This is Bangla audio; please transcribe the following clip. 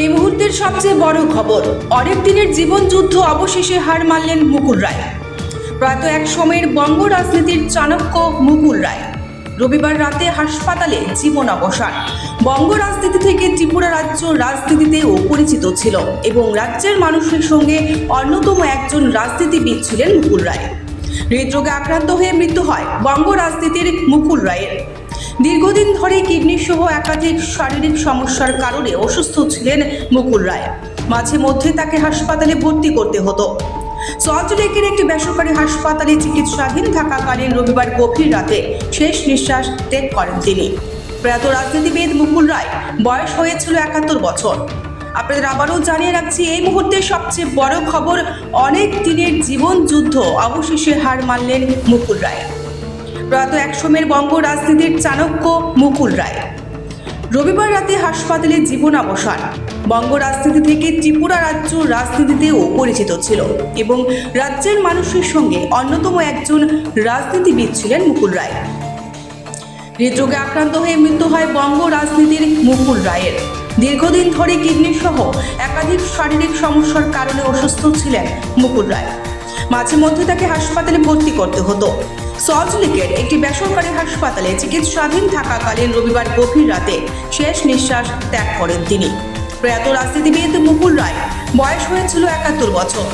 এই মুহূর্তের সবচেয়ে বড় খবর, অনেক দিনের জীবন যুদ্ধ অবশেষে হার মানলেন মুকুল রায়। প্রয়াত এক সময়ের বঙ্গ রাজনীতির চাণক্য মুকুল রায় রবিবার রাতে হাসপাতালে জীবন অবসান। বঙ্গ রাজনীতি থেকে ত্রিপুরা রাজ্য রাজনীতিতেও পরিচিত ছিল এবং রাজ্যের মানুষের সঙ্গে অন্যতম একজন রাজনীতিবিদ ছিলেন মুকুল রায়। হৃদরোগে আক্রান্ত হয়ে মৃত্যু হয় বঙ্গ রাজনীতির মুকুল রায়ের। দীর্ঘদিন ধরে কিডনি সহ একাধিক শারীরিক সমস্যার কারণে অসুস্থ ছিলেন মুকুল রায়। মাঝে মধ্যে তাকে হাসপাতালে ভর্তি করতে হতো। সল্টলেকের একটি বেসরকারি হাসপাতালে চিকিৎসাধীন থাকাকালীন রবিবার গভীর রাতে শেষ নিঃশ্বাস ত্যাগ করেন তিনি। প্রয়াত রাজনীতিবিদ মুকুল রায় বয়স হয়েছিল ৭১ বছর। আপনাদের আবারও জানিয়ে রাখছি, এই মুহূর্তে সবচেয়ে বড় খবর, অনেক দিনের জীবন যুদ্ধ অবশেষে হার মানলেন মুকুল রায়। প্রয়াত এক সময়ের বঙ্গ রাজনীতির চাণক্য মুকুল রায় রবিবার রাতে হাসপাতালে জীবন অবসান। বঙ্গ রাজনীতি থেকে ত্রিপুরা রাজ্য রাজনীতিতেও পরিচিত ছিল এবং রাজ্যের মানুষের সঙ্গে অন্যতম একজন রাজনীতিবিদ ছিলেন মুকুল রায়। হৃদরোগে আক্রান্ত হয়ে মৃত্যু হয় বঙ্গ রাজনীতির মুকুল রায়ের। দীর্ঘদিন ধরে কিডনি সহ একাধিক শারীরিক সমস্যার কারণে অসুস্থ ছিলেন মুকুল রায়। মাঝে মধ্যে তাকে হাসপাতালে ভর্তি করতে হতো। সল্টলেকের একটি বেসরকারি হাসপাতালে চিকিৎসাধীন থাকাকালীন রবিবার গভীর রাতে শেষ নিঃশ্বাস ত্যাগ করেন তিনি। প্রয়াত রাজনীতিবিদ মুকুল রায় বয়স হয়েছিল ৭১ বছর।